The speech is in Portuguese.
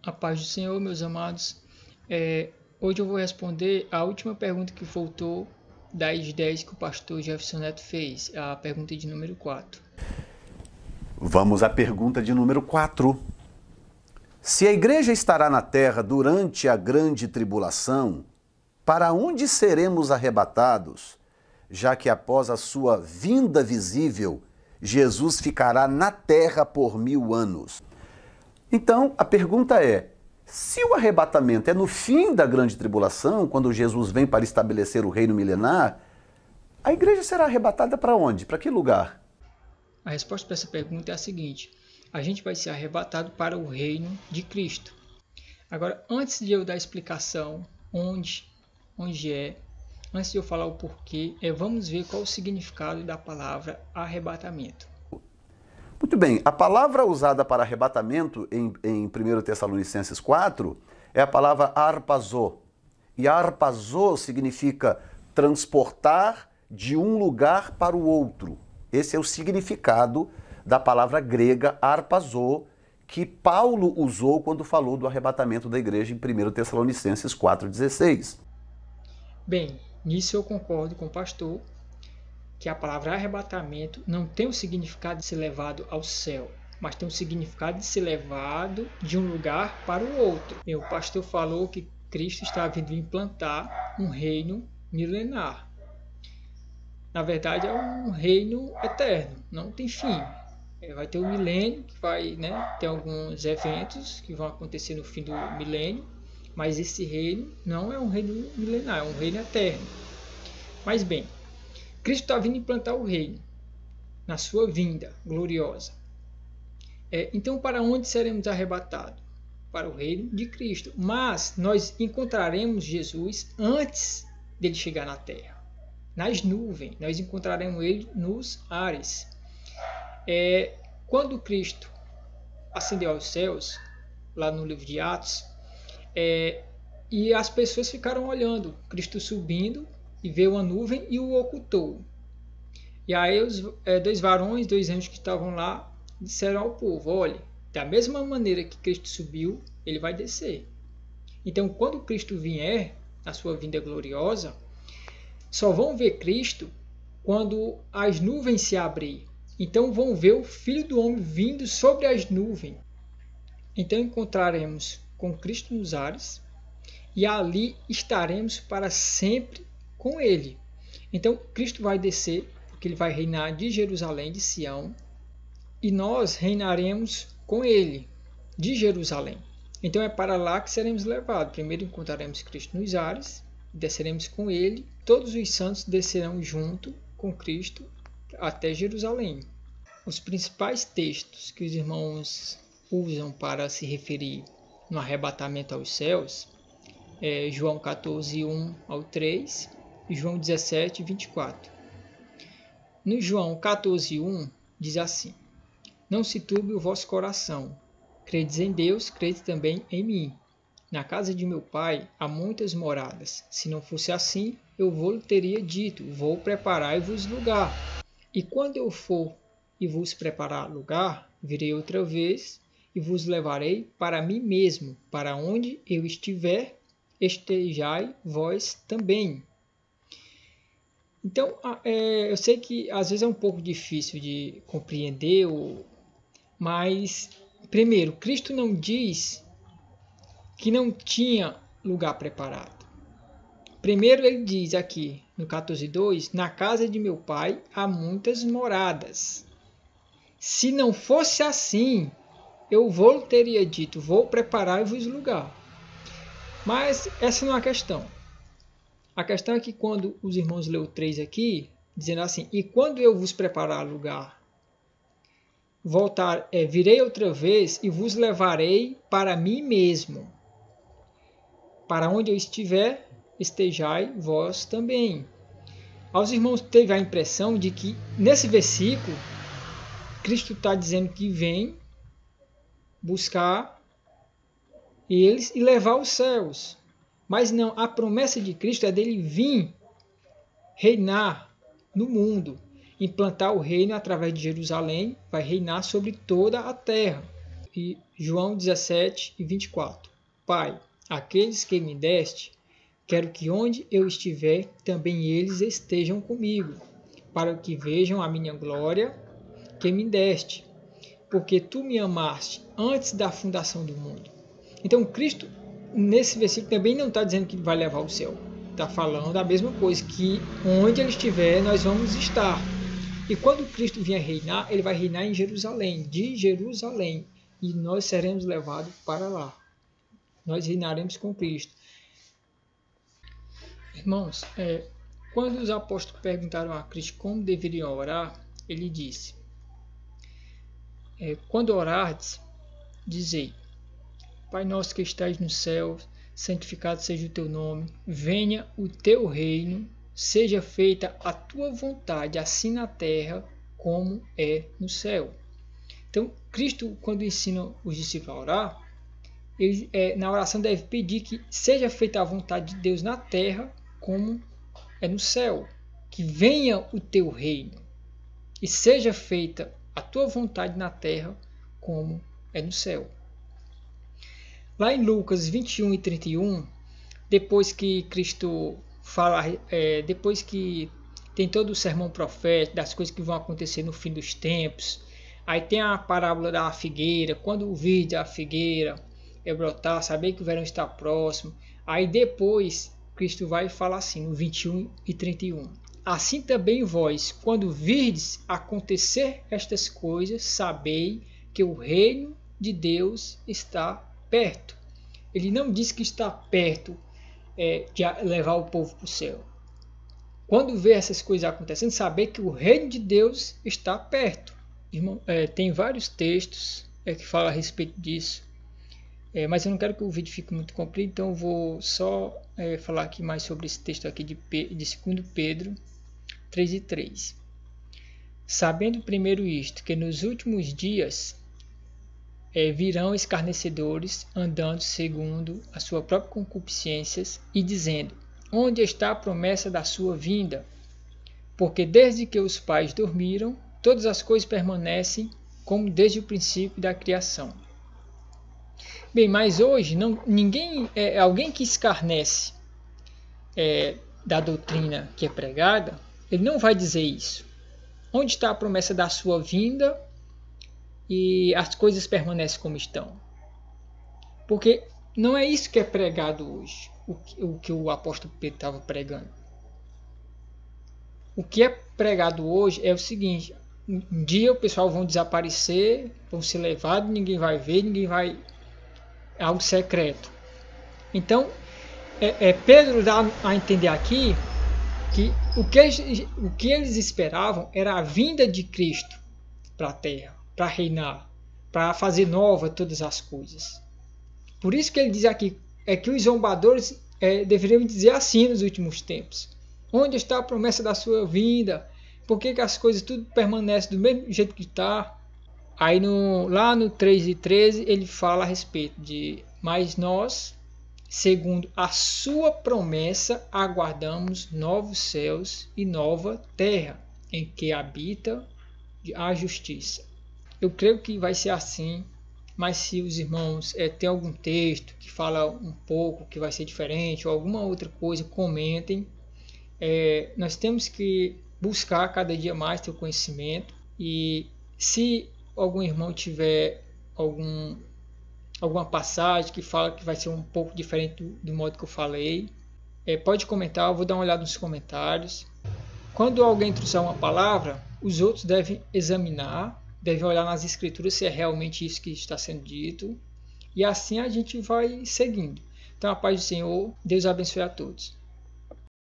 A paz do Senhor, meus amados. Hoje eu vou responder a última pergunta que voltou das 10 que o pastor Jefferson Neto fez, a pergunta de número 4. Vamos à pergunta de número 4. Se a igreja estará na terra durante a grande tribulação, para onde seremos arrebatados, já que após a sua vinda visível, Jesus ficará na terra por 1000 anos? Então, a pergunta é, se o arrebatamento é no fim da grande tribulação, quando Jesus vem para estabelecer o reino milenar, a igreja será arrebatada para onde? Para que lugar? A resposta para essa pergunta é a seguinte: a gente vai ser arrebatado para o reino de Cristo. Agora, antes de eu dar a explicação onde é, antes de eu falar o porquê, vamos ver qual o significado da palavra arrebatamento. Muito bem, a palavra usada para arrebatamento em 1 Tessalonicenses 4 é a palavra arpazô. E arpazô significa transportar de um lugar para o outro. Esse é o significado da palavra grega arpazô, que Paulo usou quando falou do arrebatamento da igreja em 1 Tessalonicenses 4,16. Bem, nisso eu concordo com o pastor, que a palavra arrebatamento não tem o significado de ser levado ao céu, mas tem o significado de ser levado de um lugar para o outro. O pastor falou que Cristo está vindo implantar um reino milenar. Na verdade, é um reino eterno, não tem fim. Vai ter o milênio, que vai ter alguns eventos que vão acontecer no fim do milênio, mas esse reino não é um reino milenar, é um reino eterno. Mas bem, Cristo está vindo implantar o reino na sua vinda gloriosa. Então, para onde seremos arrebatados? Para o reino de Cristo. Mas nós encontraremos Jesus antes dele chegar na terra. Nas nuvens, nós encontraremos ele nos ares. Quando Cristo ascendeu aos céus, lá no livro de Atos, e as pessoas ficaram olhando Cristo subindo, e veio uma nuvem e o ocultou. E aí os dois varões, dois anjos que estavam lá, disseram ao povo: olhe, da mesma maneira que Cristo subiu, ele vai descer. Então, quando Cristo vier, na sua vinda gloriosa, só vão ver Cristo quando as nuvens se abrirem. Então vão ver o Filho do Homem vindo sobre as nuvens. Então encontraremos com Cristo nos ares, e ali estaremos para sempre com ele. Então Cristo vai descer, porque ele vai reinar de Jerusalém, de Sião, e nós reinaremos com ele, de Jerusalém. Então é para lá que seremos levados. Primeiro encontraremos Cristo nos ares, desceremos com ele, todos os santos descerão junto com Cristo até Jerusalém. Os principais textos que os irmãos usam para se referir no arrebatamento aos céus é João 14, 1 ao 3 e João 17, 24. No João 14, 1 diz assim: não se turbe o vosso coração, credes em Deus, crede também em mim. Na casa de meu pai há muitas moradas. Se não fosse assim, eu vou teria dito: vou preparar-vos lugar. E quando eu for e vos preparar lugar, virei outra vez e vos levarei para mim mesmo, para onde eu estiver, estejai vós também. Então, eu sei que às vezes é um pouco difícil de compreender, mas, primeiro, Cristo não diz que não tinha lugar preparado. Primeiro ele diz aqui, no 14:2, na casa de meu pai há muitas moradas. Se não fosse assim, eu teria dito: vou preparar-vos lugar. Mas essa não é a questão. A questão é que quando os irmãos leu 3 aqui, dizendo assim: e quando eu vos preparar lugar, virei outra vez e vos levarei para mim mesmo. Para onde eu estiver, estejai vós também. Aos irmãos teve a impressão de que nesse versículo Cristo está dizendo que vem buscar eles e levar os céus. Mas não, a promessa de Cristo é dele vir reinar no mundo, implantar o reino através de Jerusalém, vai reinar sobre toda a terra. E João 17:24. Pai, aqueles que me deste, quero que onde eu estiver, também eles estejam comigo, para que vejam a minha glória que me deste, porque tu me amaste antes da fundação do mundo. Então Cristo, nesse versículo, também não está dizendo que vai levar ao céu. Está falando a mesma coisa, que onde ele estiver, nós vamos estar. E quando Cristo vier reinar, ele vai reinar em Jerusalém, de Jerusalém, e nós seremos levados para lá. Nós reinaremos com Cristo. Irmãos, quando os apóstolos perguntaram a Cristo como deveriam orar, ele disse: quando orardes, dizei: Pai nosso que estais no céu, santificado seja o teu nome, venha o teu reino, seja feita a tua vontade, assim na terra como é no céu. Então, Cristo, quando ensina os discípulos a orar, ele, na oração deve pedir que seja feita a vontade de Deus na terra como é no céu. Que venha o teu reino e seja feita a tua vontade na terra como é no céu. Lá em Lucas 21:31, depois que Cristo fala, depois que tem todo o sermão profético das coisas que vão acontecer no fim dos tempos, aí tem a parábola da figueira, quando virdes a figueira brotar, saber que o verão está próximo. Aí depois Cristo vai falar assim, no 21:31. Assim também vós, quando virdes acontecer estas coisas, sabei que o reino de Deus está perto. Ele não diz que está perto de levar o povo para o céu. Quando vê essas coisas acontecendo, saber que o reino de Deus está perto. Irmão, tem vários textos que falam a respeito disso. Mas eu não quero que o vídeo fique muito comprido, então eu vou só falar aqui mais sobre esse texto aqui de 2 Pedro 3:3. Sabendo primeiro isto, que nos últimos dias virão escarnecedores, andando segundo a sua própria concupiscências, e dizendo: onde está a promessa da sua vinda? Porque desde que os pais dormiram, todas as coisas permanecem como desde o princípio da criação. Bem, mas hoje alguém que escarnece da doutrina que é pregada, ele não vai dizer isso. Onde está a promessa da sua vinda e as coisas permanecem como estão? Porque não é isso que é pregado hoje, o que o apóstolo Pedro estava pregando. O que é pregado hoje é o seguinte: um dia o pessoal vão desaparecer, vão ser levados, ninguém vai ver, ninguém vai... É algo secreto. Então, Pedro dá a entender aqui que o que eles esperavam era a vinda de Cristo para a terra, para reinar, para fazer nova todas as coisas. Por isso que ele diz aqui que os zombadores deveriam dizer assim nos últimos tempos: onde está a promessa da sua vinda? Por que as coisas tudo permanecem do mesmo jeito que está? Aí lá no 3:13 ele fala a respeito de: mas nós, segundo a sua promessa, aguardamos novos céus e nova terra, em que habita a justiça. Eu creio que vai ser assim, mas se os irmãos têm algum texto que fala um pouco que vai ser diferente, ou alguma outra coisa, comentem. Nós temos que buscar cada dia mais ter o conhecimento, e se algum irmão tiver alguma passagem que fala que vai ser um pouco diferente do modo que eu falei, pode comentar, eu vou dar uma olhada nos comentários. Quando alguém trouxer uma palavra, os outros devem examinar, devem olhar nas escrituras se é realmente isso que está sendo dito, e assim a gente vai seguindo. Então a paz do Senhor, Deus abençoe a todos.